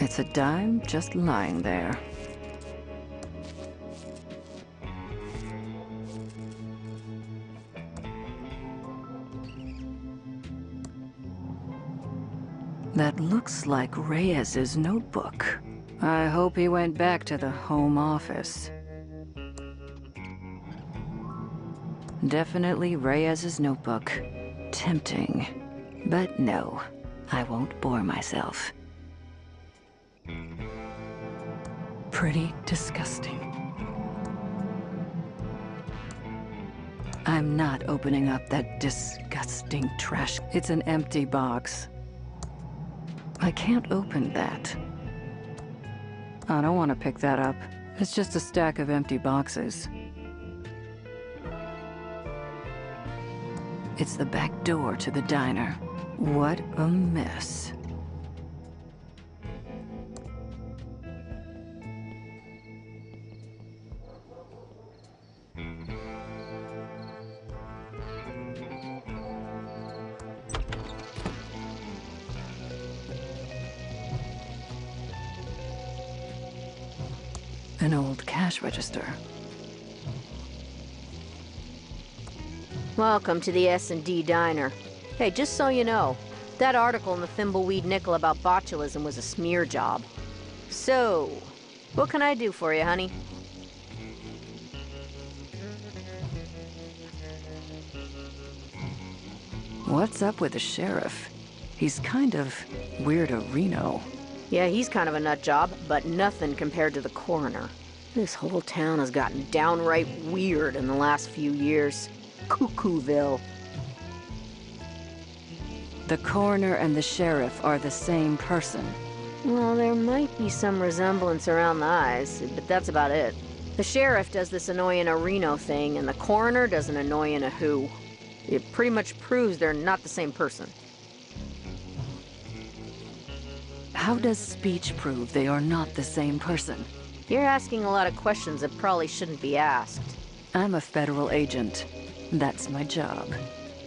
It's a dime just lying there. That looks like Reyes' notebook. I hope he went back to the home office. Definitely Reyes' notebook. Tempting. But no, I won't bore myself. Pretty disgusting. I'm not opening up that disgusting trash. It's an empty box. I can't open that. I don't want to pick that up. It's just a stack of empty boxes. It's the back door to the diner. What a mess. An old cash register. Welcome to the S&D Diner. Hey, just so you know, that article in the ThimbleWeed Nickel about botulism was a smear job. So, what can I do for you, honey? What's up with the sheriff? He's kind of weirdo-reno. Yeah, he's kind of a nut job, but nothing compared to the coroner. This whole town has gotten downright weird in the last few years. Cuckooville. The coroner and the sheriff are the same person. Well, there might be some resemblance around the eyes, but that's about it. The sheriff does this annoying a Reno thing, and the coroner does an annoying a who. It pretty much proves they're not the same person. How does speech prove they are not the same person? You're asking a lot of questions that probably shouldn't be asked. I'm a federal agent. That's my job.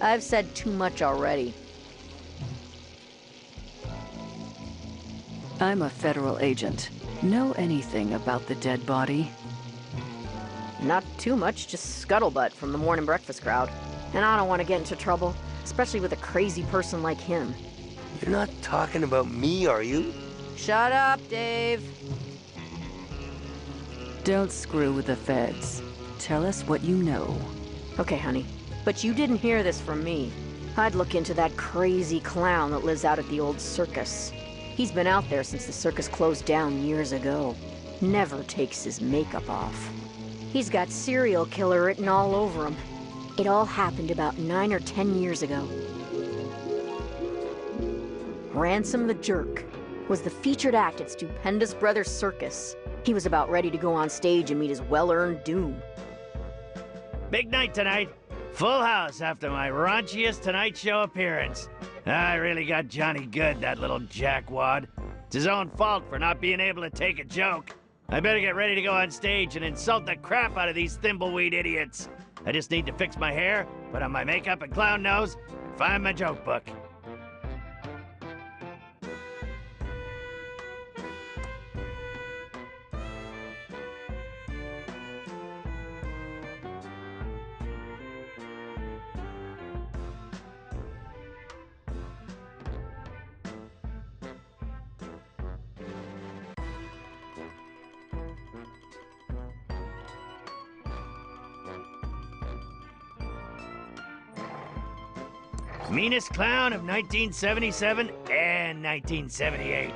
I've said too much already. I'm a federal agent. Know anything about the dead body? Not too much, just scuttlebutt from the morning breakfast crowd. And I don't want to get into trouble, especially with a crazy person like him. You're not talking about me, are you? Shut up, Dave. Don't screw with the feds. Tell us what you know. Okay, honey. But you didn't hear this from me. I'd look into that crazy clown that lives out at the old circus. He's been out there since the circus closed down years ago. Never takes his makeup off. He's got serial killer written all over him. It all happened about 9 or 10 years ago. Ransome the Jerk was the featured act at Stupendous Brothers Circus. He was about ready to go on stage and meet his well-earned doom. Big night tonight. Full house after my raunchiest Tonight Show appearance. I really got Johnny good, that little jackwad. It's his own fault for not being able to take a joke. I better get ready to go on stage and insult the crap out of these ThimbleWeed idiots. I just need to fix my hair, put on my makeup and clown nose, and find my joke book. Meanest clown of 1977 and 1978.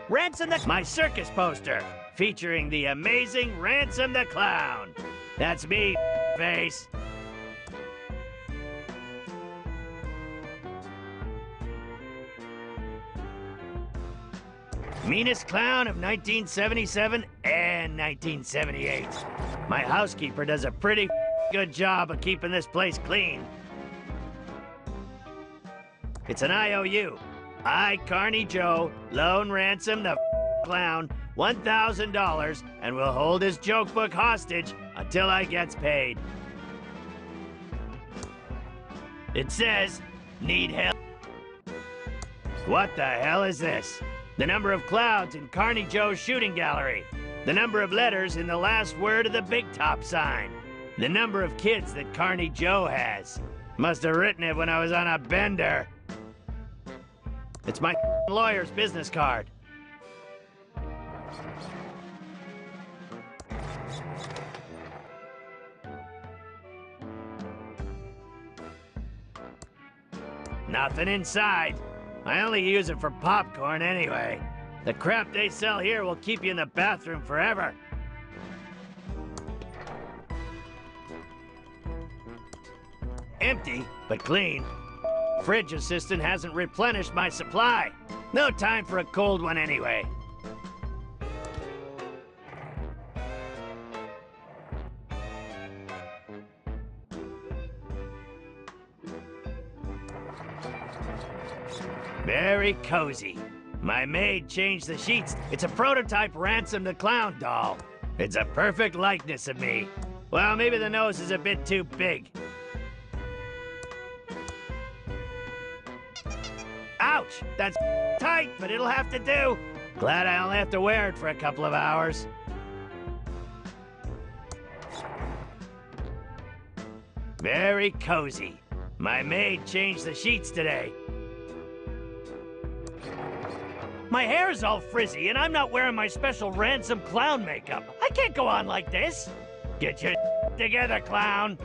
Ransom the... My circus poster, featuring the amazing Ransom the Clown. That's me, face. Meanest clown of 1977 and 1978. My housekeeper does a pretty good job of keeping this place clean. It's an IOU. I, Carney Joe, loan Ransom the Clown $1,000 and will hold his joke book hostage until I gets paid. It says, need help. What the hell is this? The number of clouds in Carney Joe's shooting gallery. The number of letters in the last word of the big top sign. The number of kids that Carney Joe has. Must have written it when I was on a bender. It's my lawyer's business card. Nothing inside. I only use it for popcorn anyway. The crap they sell here will keep you in the bathroom forever. Empty, but clean. Fridge assistant hasn't replenished my supply. No time for a cold one anyway. Very cozy. My maid changed the sheets. It's a prototype Ransome the Clown doll. It's a perfect likeness of me. Well, maybe the nose is a bit too big. Ouch! That's tight, but it'll have to do. Glad I only have to wear it for a couple of hours. Very cozy. My maid changed the sheets today. My hair's all frizzy, and I'm not wearing my special Ransome clown makeup. I can't go on like this. Get your together, clown.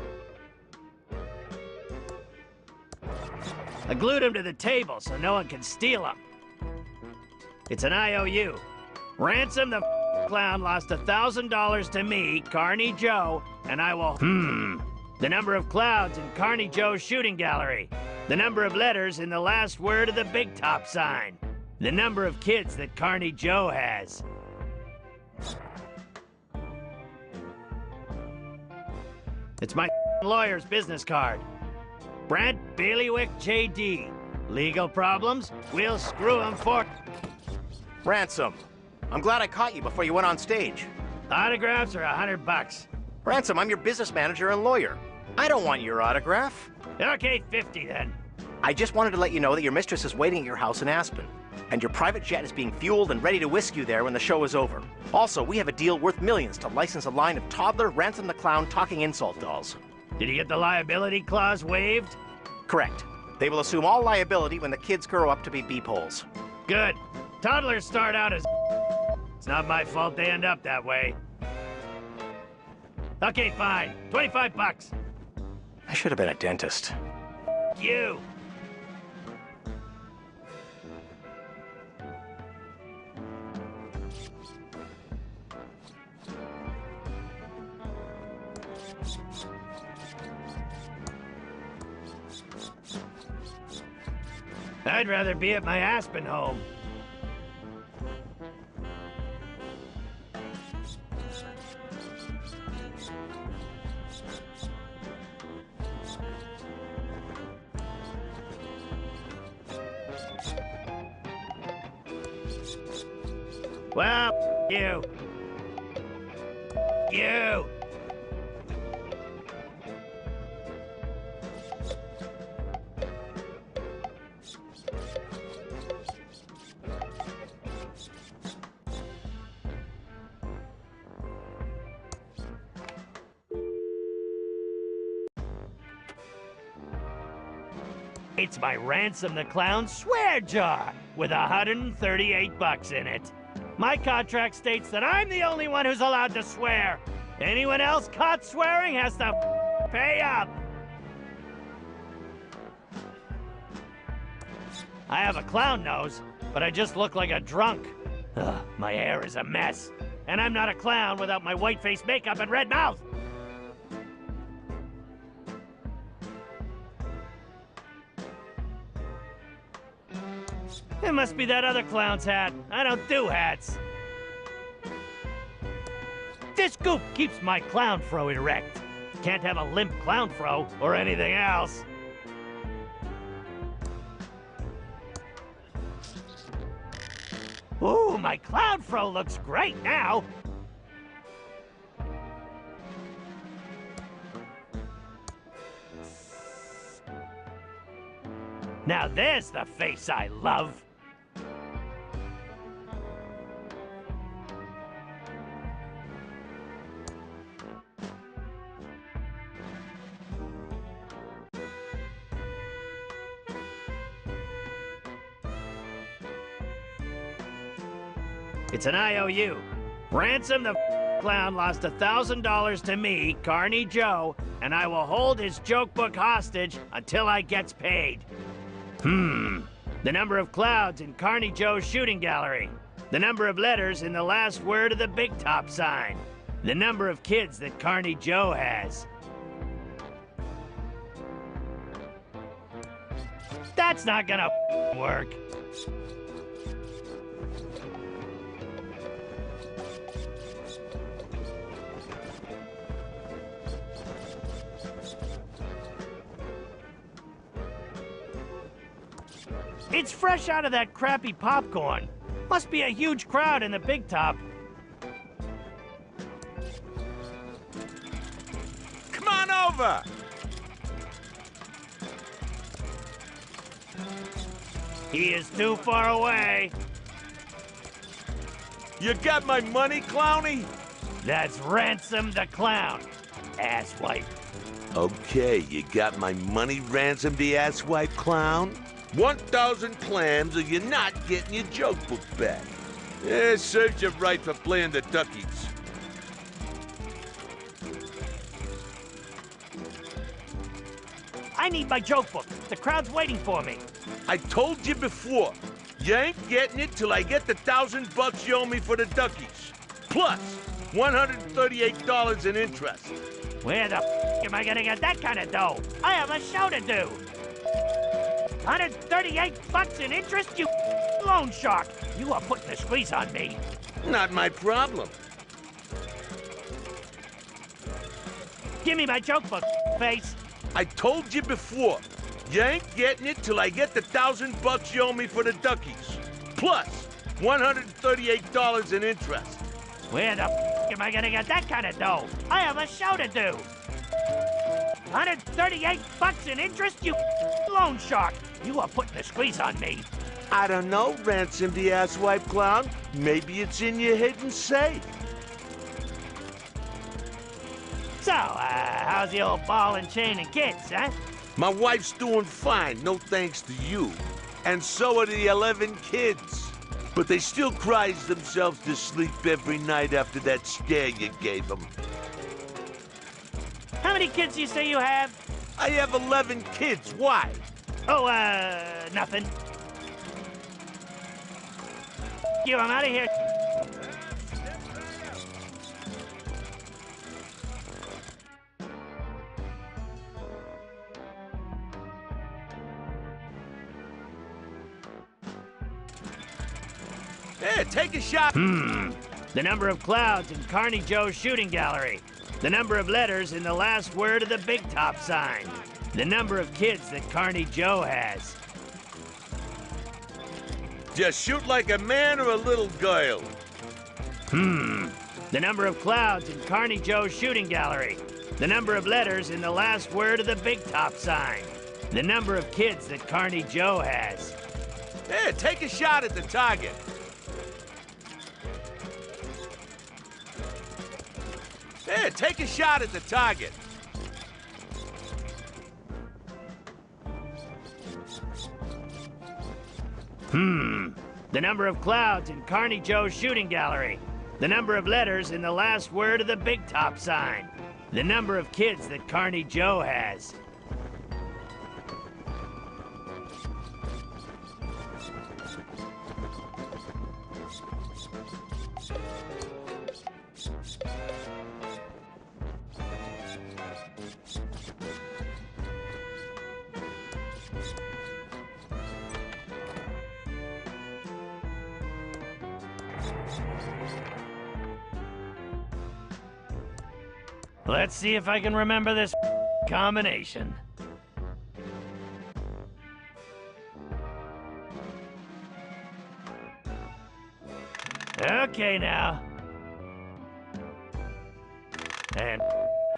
I glued him to the table so no one can steal him. It's an IOU. Ransome the clown lost $1,000 to me, Carney Joe, and I will... The number of clouds in Carney Joe's shooting gallery. The number of letters in the last word of the big top sign. The number of kids that Carney Joe has. It's my lawyer's business card. Brent Bailiwick J.D. Legal problems? We'll screw him for... Ransome, I'm glad I caught you before you went on stage. Autographs are $100. Ransome, I'm your business manager and lawyer. I don't want your autograph. Okay, 50 then. I just wanted to let you know that your mistress is waiting at your house in Aspen, and your private jet is being fueled and ready to whisk you there when the show is over. Also, we have a deal worth millions to license a line of toddler Ransome the Clown talking insult dolls. Did you get the liability clause waived? Correct. They will assume all liability when the kids grow up to be beepholes. Good. Toddlers start out as... It's not my fault they end up that way. Okay, fine. $25. I should have been a dentist. You. I'd rather be at my Aspen home. Well, you. You. It's my Ransome the Clown swear jar with $138 in it. My contract states that I'm the only one who's allowed to swear. Anyone else caught swearing has to pay up. I have a clown nose, but I just look like a drunk. Ugh, my hair is a mess. And I'm not a clown without my white face makeup and red mouth. It must be that other clown's hat. I don't do hats. This goop keeps my clown fro erect. Can't have a limp clown fro or anything else. Ooh, my clown fro looks great now. Now there's the face I love. It's an IOU. Ransom the clown lost $1,000 to me, Carney Joe, and I will hold his joke book hostage until I gets paid. The number of clouds in Carney Joe's shooting gallery. The number of letters in the last word of the big top sign. The number of kids that Carney Joe has. That's not gonna work. It's fresh out of that crappy popcorn. Must be a huge crowd in the big top. Come on over! He is too far away. You got my money, Clowny? That's Ransom the Clown, asswipe. Okay, you got my money, Ransom the asswipe clown? 1,000 clams or you're not getting your joke book back. Yeah, serves you right for playing the duckies. I need my joke book. The crowd's waiting for me. I told you before, you ain't getting it till I get the $1,000 you owe me for the duckies. Plus, $138 in interest. Where the am I gonna get that kind of dough? I have a show to do. 138 bucks in interest, you loan shark. You are putting the squeeze on me. Not my problem. Give me my joke book, face. I told you before, you ain't getting it till I get the $1,000 you owe me for the duckies. Plus, $138 in interest. Where the am I gonna get that kind of dough? I have a show to do. 138 bucks in interest, you loan shark. You are putting the squeeze on me. I don't know, Ransom the asswipe clown. Maybe it's in your hidden safe. So, how's the old ball and chain and kids, huh? My wife's doing fine, no thanks to you. And so are the 11 kids. But they still cries themselves to sleep every night after that scare you gave them. How many kids do you say you have? I have 11 kids, why? Oh, nothing. You, I'm out of here. Hey, take a shot. The number of clouds in Carney Joe's shooting gallery. The number of letters in the last word of the big top sign. The number of kids that Carney Joe has. Just shoot like a man or a little girl. The number of clouds in Carney Joe's shooting gallery. The number of letters in the last word of the big top sign. The number of kids that Carney Joe has. Hey, take a shot at the target. Hey, take a shot at the target. The number of clouds in Carney Joe's shooting gallery. The number of letters in the last word of the big top sign. The number of kids that Carney Joe has. Let's see if I can remember this combination. Okay now. And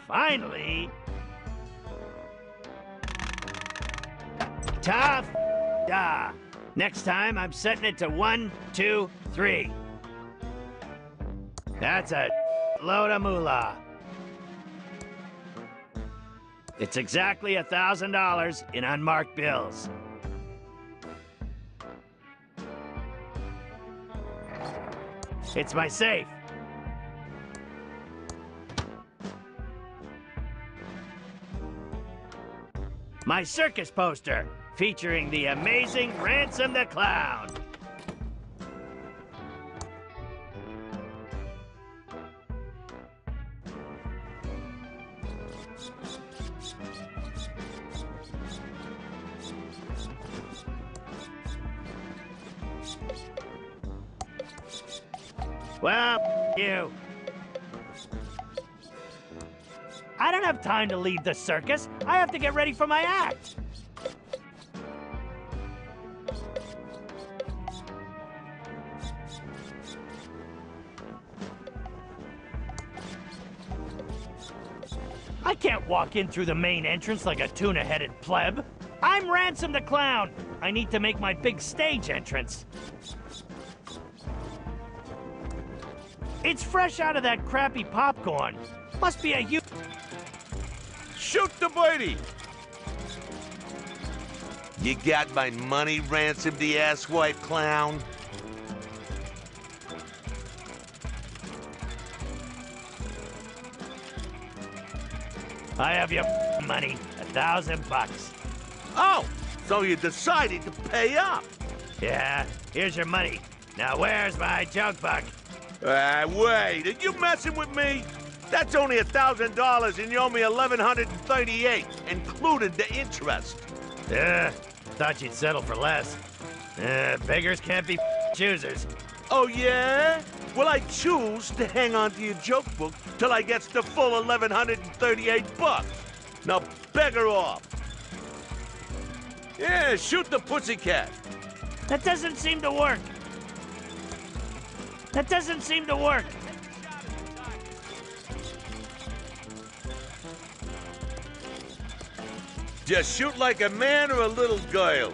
finally... Tough da. Next time I'm setting it to 1, 2, 3. That's a load of moolah. It's exactly $1,000 in unmarked bills. It's my safe. My circus poster, featuring the amazing Ransome the Clown. Well, you. I don't have time to leave the circus. I have to get ready for my act. I can't walk in through the main entrance like a tuna-headed pleb. I'm Ransome the Clown. I need to make my big stage entrance. It's fresh out of that crappy popcorn. Must be a huge... Shoot the birdie! You got my money, Ransome the asswipe clown? I have your money, $1,000. Oh, so you decided to pay up. Yeah, here's your money. Now where's my joke buck? Wait, are you messing with me? That's only $1,000 and you owe me $1,138, included the interest. Thought you'd settle for less. Beggars can't be choosers. Oh, yeah? Well, I choose to hang on to your joke book till I gets the full $1,138. Now, beggar off. Yeah, shoot the pussycat. That doesn't seem to work. That doesn't seem to work. Just shoot like a man or a little girl.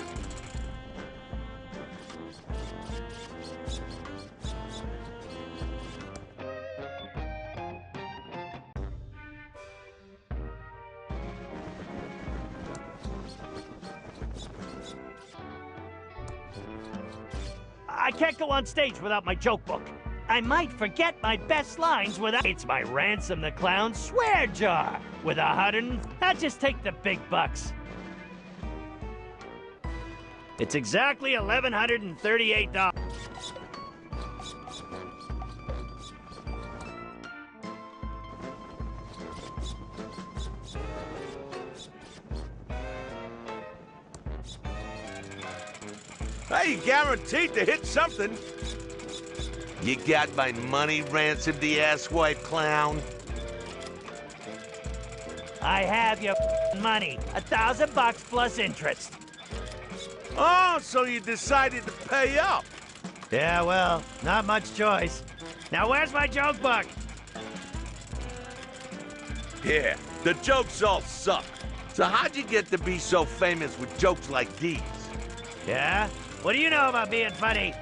I can't go on stage without my joke book. I might forget my best lines without... It's my Ransome the Clown swear jar with 100... I'll just take the big bucks. It's exactly $1,138. Hey, guaranteed to hit something. You got my money, Ransome the asswipe clown? I have your money, $1,000 plus interest. Oh, so you decided to pay up. Yeah, well, not much choice. Now where's my joke book? Yeah, the jokes all suck. So how'd you get to be so famous with jokes like these? Yeah? What do you know about being funny?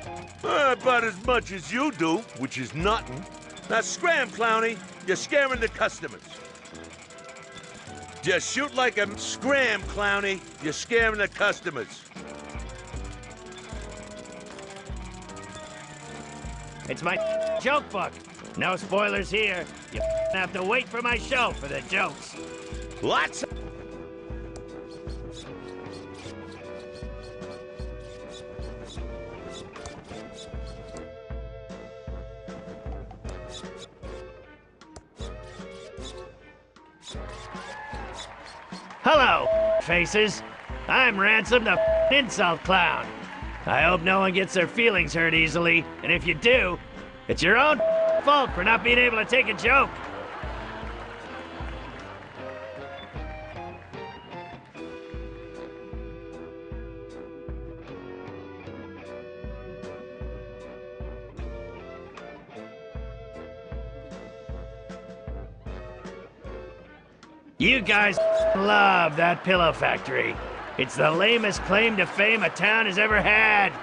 About as much as you do, which is nothing. Now scram, Clowny. You're scaring the customers. Just shoot like a scram, Clowny. You're scaring the customers. It's my joke book. No spoilers here. You have to wait for my show for the jokes. Lots. Hello, faces. I'm Ransome the insult clown. I hope no one gets their feelings hurt easily, and if you do, it's your own fault for not being able to take a joke. You guys love that pillow factory. It's the lamest claim to fame a town has ever had.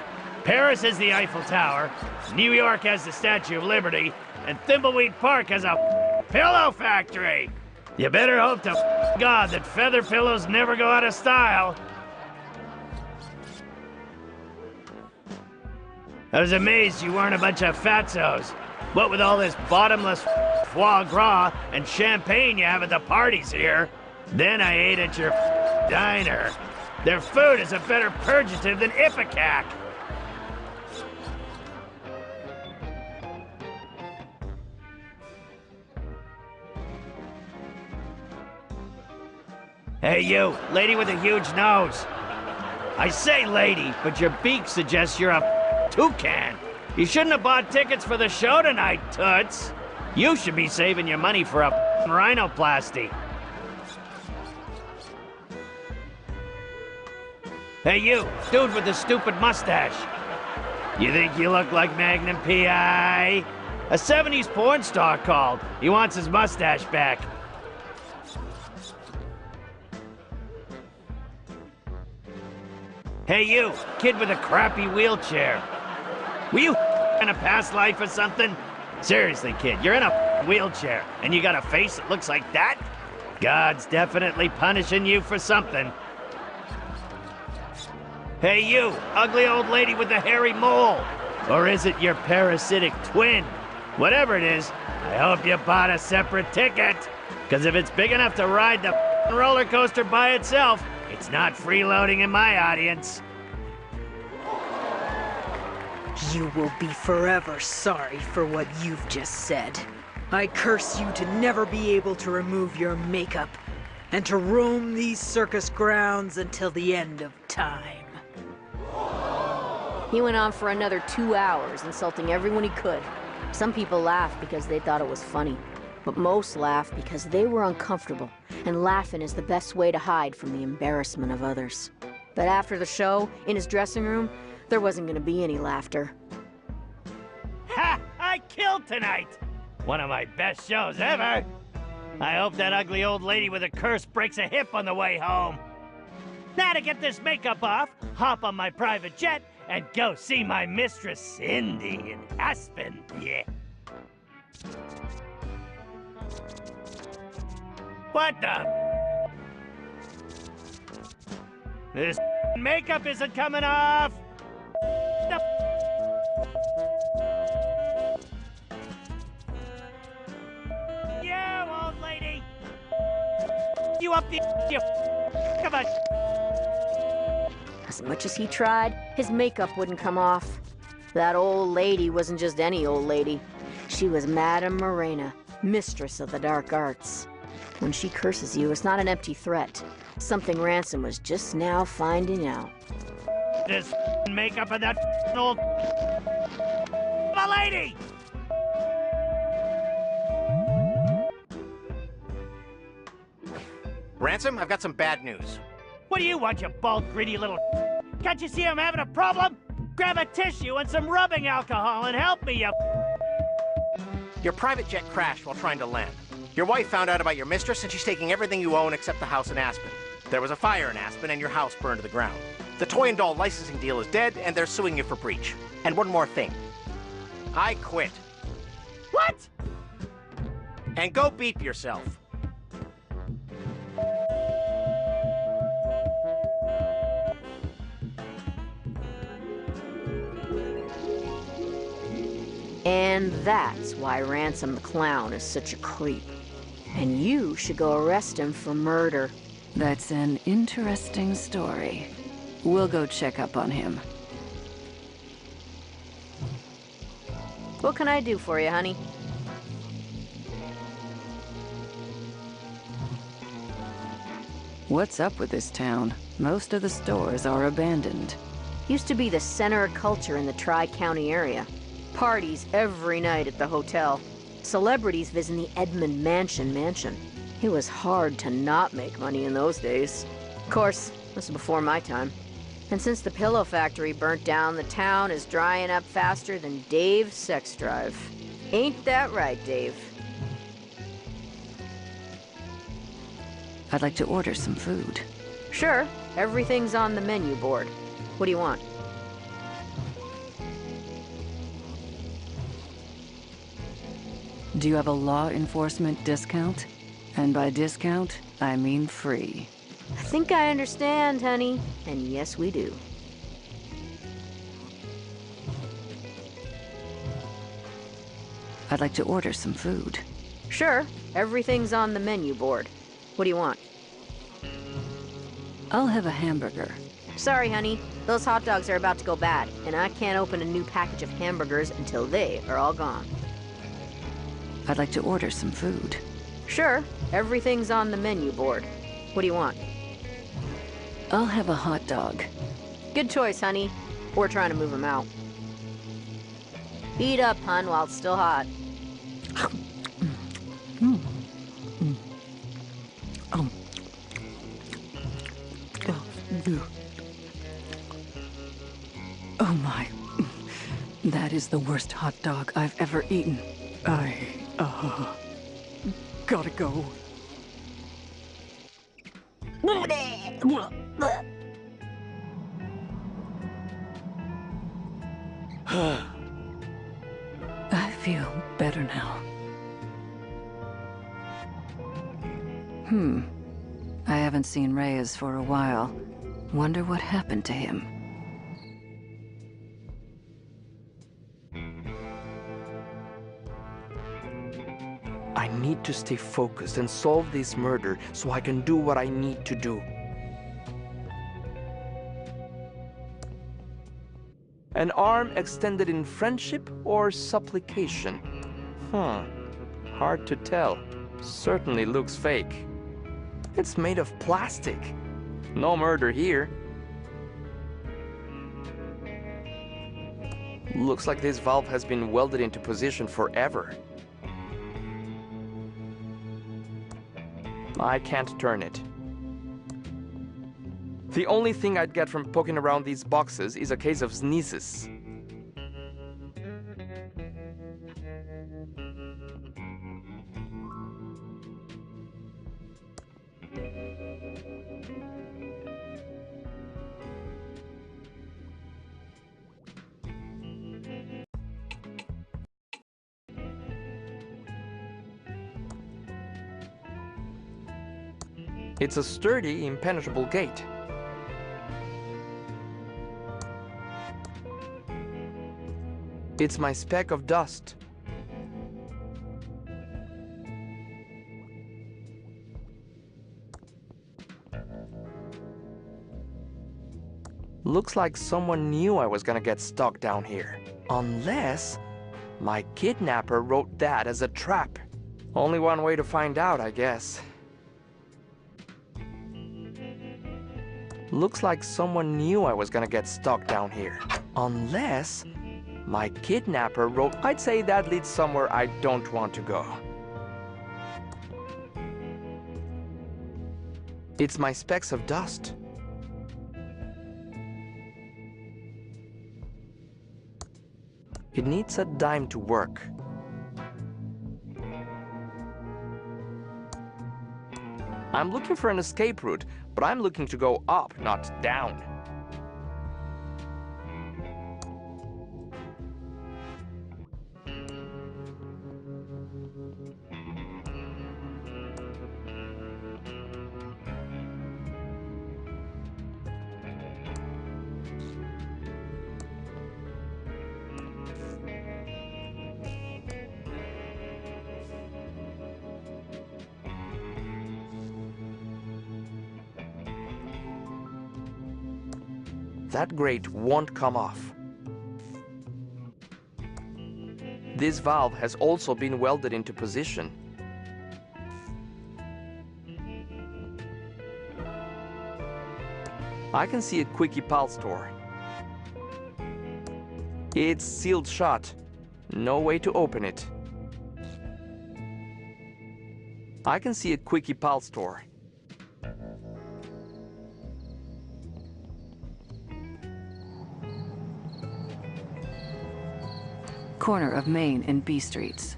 Paris has the Eiffel Tower, New York has the Statue of Liberty, and ThimbleWeed Park has a pillow factory. You better hope to God that feather pillows never go out of style. I was amazed you weren't a bunch of fatzos. What with all this bottomless foie gras and champagne you have at the parties here. Then I ate at your diner. Their food is a better purgative than Ipecac. Hey you, lady with a huge nose. I say lady, but your beak suggests you're a toucan. You shouldn't have bought tickets for the show tonight, Toots. You should be saving your money for a rhinoplasty. Hey you, dude with the stupid mustache. You think you look like Magnum P.I.? A 70s porn star called. He wants his mustache back. Hey you, kid with a crappy wheelchair. Were you in a past life or something? Seriously, kid, you're in a wheelchair, and you got a face that looks like that? God's definitely punishing you for something. Hey you, ugly old lady with the hairy mole. Or is it your parasitic twin? Whatever it is, I hope you bought a separate ticket. Because if it's big enough to ride the roller coaster by itself, it's not freeloading in my audience. You will be forever sorry for what you've just said. I curse you to never be able to remove your makeup and to roam these circus grounds until the end of time. He went on for another 2 hours, insulting everyone he could. Some people laughed because they thought it was funny, but most laughed because they were uncomfortable, and laughing is the best way to hide from the embarrassment of others. But after the show, in his dressing room, there wasn't gonna be any laughter. Ha! I killed tonight! One of my best shows ever! I hope that ugly old lady with a curse breaks a hip on the way home. Now to get this makeup off, hop on my private jet and go see my mistress Cindy in Aspen, yeah. What the? This makeup isn't coming off! You old lady! You up the you come on! As much as he tried, his makeup wouldn't come off. That old lady wasn't just any old lady. She was Madame Morena, mistress of the dark arts. When she curses you, it's not an empty threat. Something Ransome was just now finding out. This makeup of that old lady! Ransome, I've got some bad news. What do you want, you bald, greedy little? Can't you see I'm having a problem? Grab a tissue and some rubbing alcohol and help me, you. Your private jet crashed while trying to land. Your wife found out about your mistress, and she's taking everything you own except the house in Aspen. There was a fire in Aspen, and your house burned to the ground. The toy and doll licensing deal is dead, and they're suing you for breach. And one more thing. I quit. What? And go beep yourself. And that's why Ransome the Clown is such a creep. And you should go arrest him for murder. That's an interesting story. We'll go check up on him. What can I do for you, honey? What's up with this town? Most of the stores are abandoned. Used to be the center of culture in the Tri-County area. Parties every night at the hotel. Celebrities visiting the Edmund mansion. It was hard to not make money in those days. Of course, this was before my time. And since the pillow factory burnt down, the town is drying up faster than Dave's sex drive. Ain't that right, Dave? I'd like to order some food. Sure, everything's on the menu board. What do you want? Do you have a law enforcement discount? And by discount, I mean free. I think I understand, honey. And yes, we do. I'd I'd like to order some food. Sure, everything's on the menu board. What do you want? I'll have a hamburger. Sorry, honey. Those hot dogs are about to go bad, and I can't open a new package of hamburgers until they are all gone. I'd like to order some food. Sure, everything's on the menu board. What do you want? I'll have a hot dog. Good choice, honey. We're trying to move them out. Eat up, hun, while it's still hot. Oh my. That is the worst hot dog I've ever eaten. Gotta go. I feel better now. I haven't seen Reyes for a while. Wonder what happened to him. I need to stay focused and solve this murder so I can do what I need to do. An arm extended in friendship or supplication? Hard to tell. Certainly looks fake. It's made of plastic. No murder here. Looks like this valve has been welded into position forever. I can't turn it. The only thing I'd get from poking around these boxes is a case of sneezes. It's a sturdy, impenetrable gate. It's my speck of dust. Looks like someone knew I was gonna get stuck down here. Unless my kidnapper wrote that as a trap. Only one way to find out, I guess. Looks like someone knew I was gonna get stuck down here. Unless my kidnapper wrote... I'd say that leads somewhere I don't want to go. It's my specks of dust. It needs a dime to work. I'm looking for an escape route, but I'm looking to go up, not down. That grate won't come off. This valve has also been welded into position. I can see a Quickie Pal store. It's sealed shut. No way to open it. I can see a Quickie Pal store. Corner of Main and B Streets.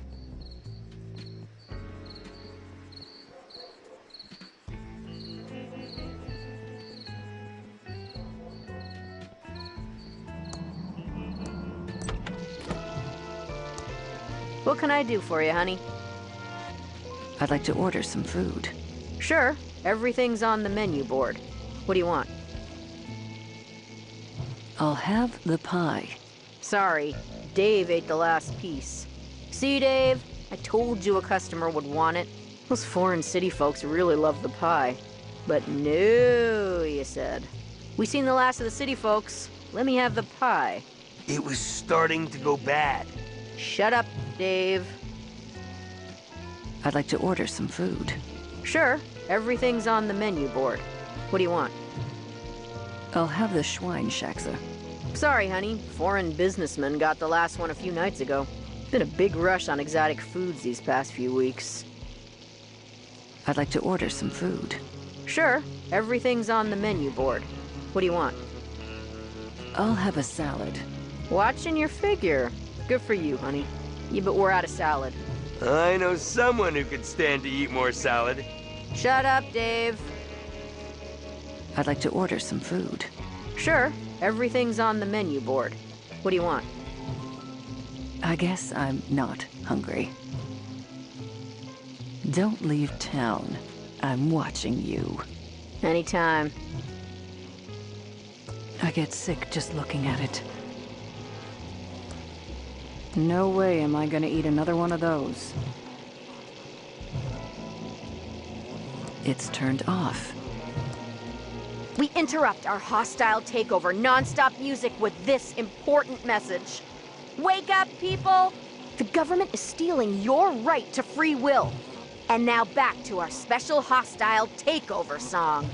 What can I do for you, honey? I'd like to order some food. Sure, everything's on the menu board. What do you want? I'll have the pie. Sorry, Dave ate the last piece. See, Dave? I told you a customer would want it. Those foreign city folks really love the pie. But no, you said. We seen the last of the city folks. Let me have the pie. It was starting to go bad. Shut up, Dave. I'd like to order some food. Sure, everything's on the menu board. What do you want? I'll have the Schweinshaxe. Sorry, honey. Foreign businessmen got the last one a few nights ago. Been a big rush on exotic foods these past few weeks. I'd like to order some food. Sure, everything's on the menu board. What do you want? I'll have a salad. Watching your figure. Good for you, honey. Yeah, but we're out of salad. I know someone who could stand to eat more salad. Shut up, Dave. I'd like to order some food. Sure, everything's on the menu board. What do you want? I guess I'm not hungry. Don't leave town. I'm watching you. Anytime. I get sick just looking at it. No way am I gonna eat another one of those. It's turned off. We interrupt our hostile takeover non-stop music with this important message. Wake up, people! The government is stealing your right to free will. And now back to our special hostile takeover song.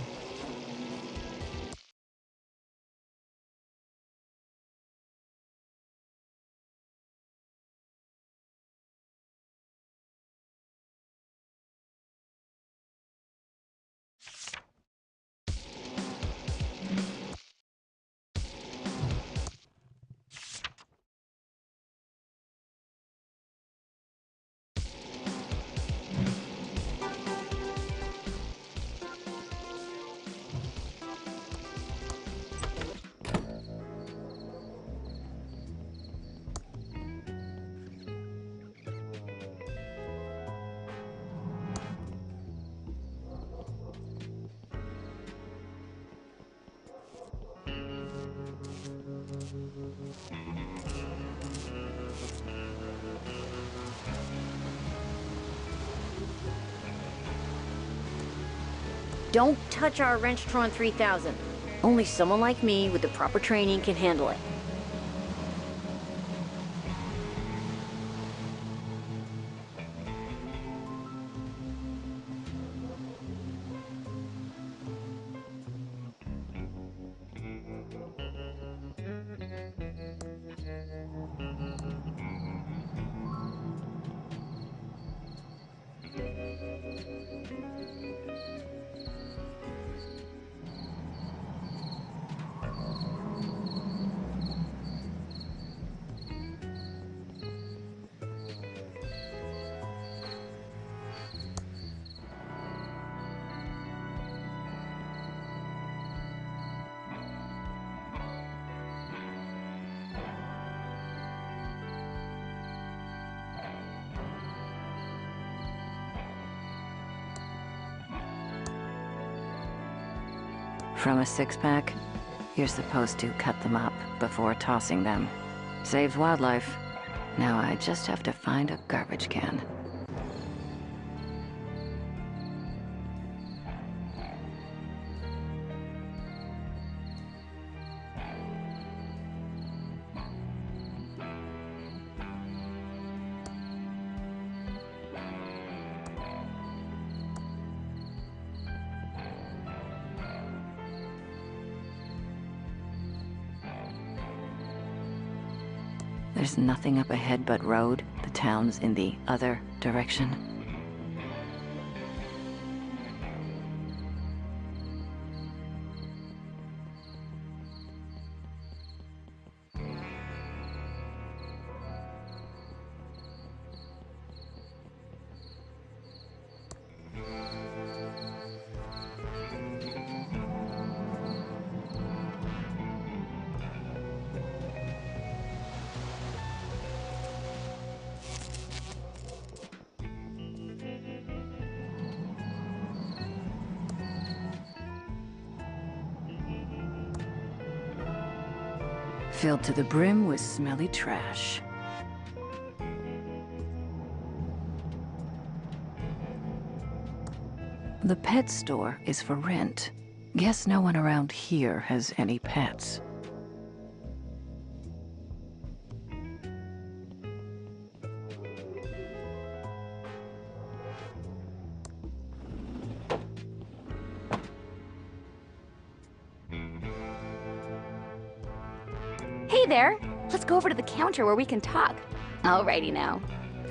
Don't touch our Wrenchtron 3000. Only someone like me with the proper training can handle it. From a six-pack, you're supposed to cut them up before tossing them. Saves wildlife. Now I just have to find a garbage can. There's nothing up ahead but road. The town's in the other direction. Filled to the brim with smelly trash. The pet store is for rent. Guess no one around here has any pets. Hey there! Let's go over to the counter where we can talk. Alrighty now.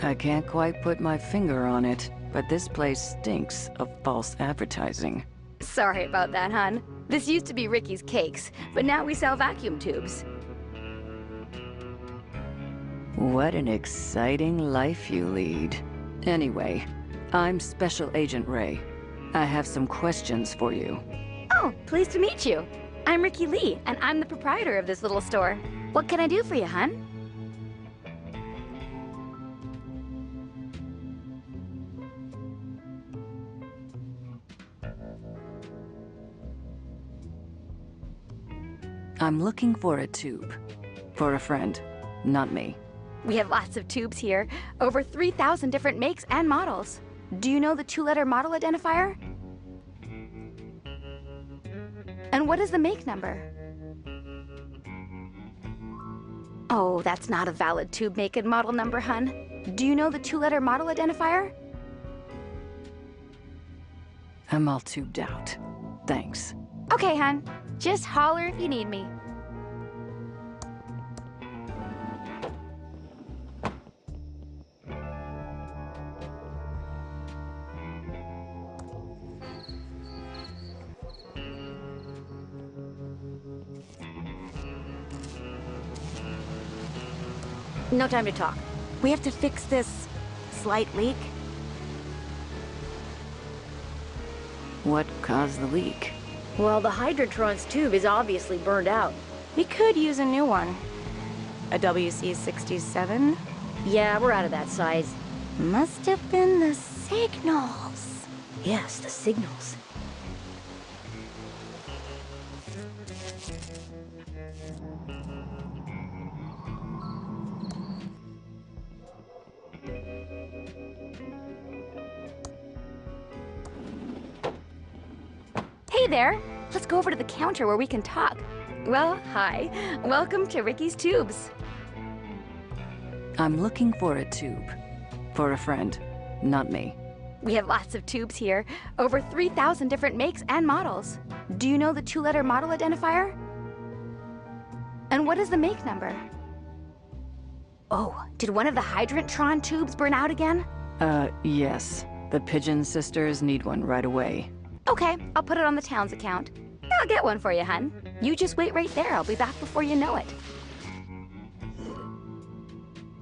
I can't quite put my finger on it, but this place stinks of false advertising. Sorry about that, hon. This used to be Ricky's Cakes, but now we sell vacuum tubes. What an exciting life you lead. Anyway, I'm Special Agent Ray. I have some questions for you. Oh, pleased to meet you. I'm Ricky Lee, and I'm the proprietor of this little store. What can I do for you, hon? I'm looking for a tube. For a friend, not me. We have lots of tubes here. Over 3,000 different makes and models. Do you know the 2-letter model identifier? And what is the make number? Oh, that's not a valid tube make and model number, hun. Do you know the 2-letter model identifier? I'm all tubed out. Thanks. Okay, hun. Just holler if you need me. No time to talk. We have to fix this slight leak. What caused the leak? Well, the Hydrantron's tube is obviously burned out. We could use a new one. A WC67? Yeah, we're out of that size. Must have been the signals. Yes, the signals. Hey there! Let's go over to the counter where we can talk. Well, hi. Welcome to Ricky's Tubes. I'm looking for a tube. For a friend, not me. We have lots of tubes here. Over 3,000 different makes and models. Do you know the 2-letter model identifier? And what is the make number? Oh, did one of the Hydrantron tubes burn out again? Yes. The Pigeon sisters need one right away. Okay, I'll put it on the town's account. I'll get one for you, hun. You just wait right there. I'll be back before you know it.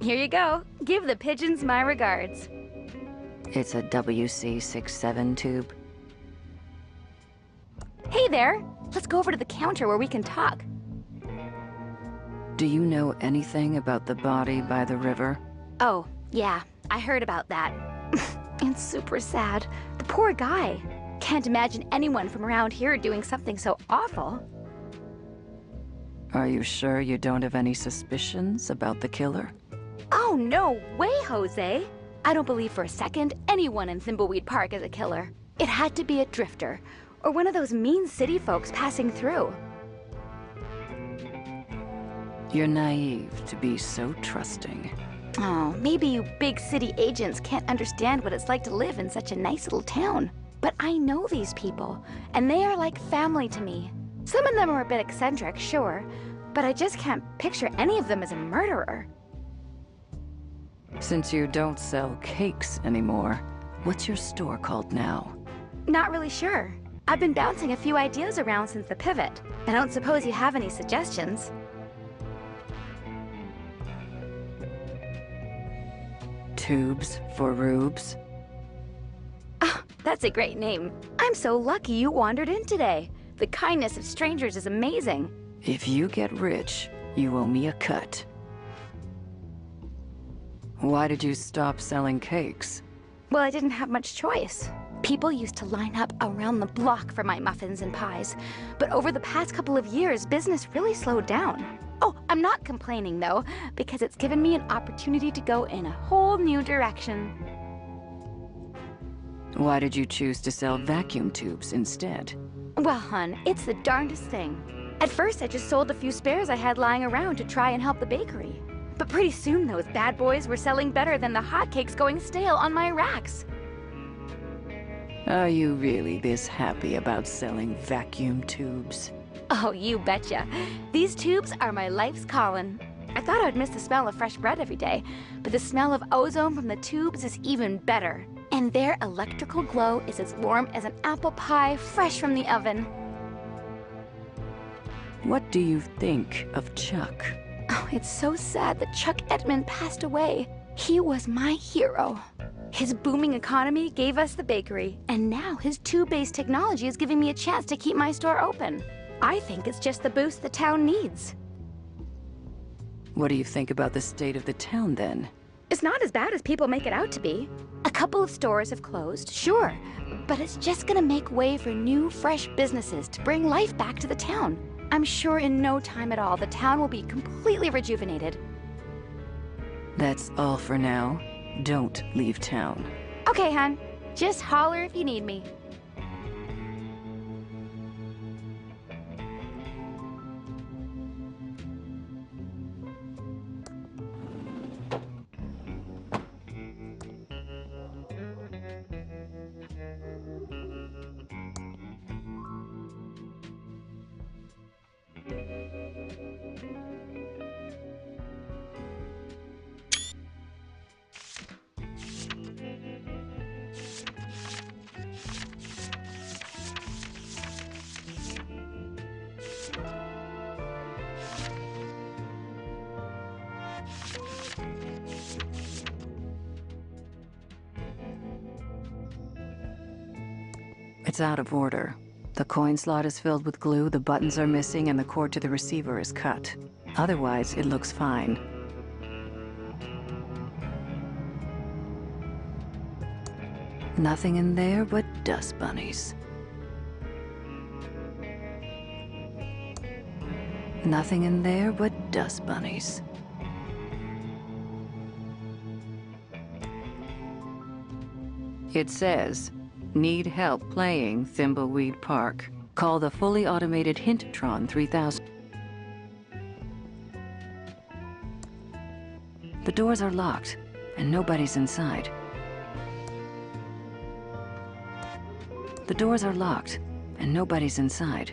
Here you go. Give the pigeons my regards. It's a WC67 tube. Hey there! Let's go over to the counter where we can talk. Do you know anything about the body by the river? Oh, yeah. I heard about that. It's super sad. The poor guy. Can't imagine anyone from around here doing something so awful. Are you sure you don't have any suspicions about the killer? Oh, no way, Jose! I don't believe for a second anyone in ThimbleWeed Park is a killer. It had to be a drifter, or one of those mean city folks passing through. You're naive to be so trusting. Oh, maybe you big city agents can't understand what it's like to live in such a nice little town. But I know these people, and they are like family to me. Some of them are a bit eccentric, sure, but I just can't picture any of them as a murderer. Since you don't sell cakes anymore, what's your store called now? Not really sure. I've been bouncing a few ideas around since the pivot. I don't suppose you have any suggestions. Tubes for rubes? Oh, that's a great name. I'm so lucky you wandered in today. The kindness of strangers is amazing. If you get rich, you owe me a cut. Why did you stop selling cakes? Well, I didn't have much choice. People used to line up around the block for my muffins and pies. But over the past couple of years, business really slowed down. Oh, I'm not complaining though, because it's given me an opportunity to go in a whole new direction. Why did you choose to sell vacuum tubes instead? Well, hon, it's the darndest thing. At first, I just sold a few spares I had lying around to try and help the bakery. But pretty soon, those bad boys were selling better than the hotcakes going stale on my racks. Are you really this happy about selling vacuum tubes? Oh, you betcha. These tubes are my life's calling. I thought I'd miss the smell of fresh bread every day, but the smell of ozone from the tubes is even better. And their electrical glow is as warm as an apple pie fresh from the oven. What do you think of Chuck? Oh, it's so sad that Chuck Edmund passed away. He was my hero. His booming economy gave us the bakery, and now his tube-based technology is giving me a chance to keep my store open. I think it's just the boost the town needs. What do you think about the state of the town, then? It's not as bad as people make it out to be. A couple of stores have closed, sure, but it's just gonna make way for new, fresh businesses to bring life back to the town. I'm sure in no time at all, the town will be completely rejuvenated. That's all for now. Don't leave town. Okay, hon. Just holler if you need me. It's out of order. The coin slot is filled with glue, the buttons are missing, and the cord to the receiver is cut. Otherwise, it looks fine. Nothing in there but dust bunnies. Nothing in there but dust bunnies. It says, need help playing ThimbleWeed Park. Call the fully automated Hinttron 3000. The doors are locked, and nobody's inside. The doors are locked, and nobody's inside.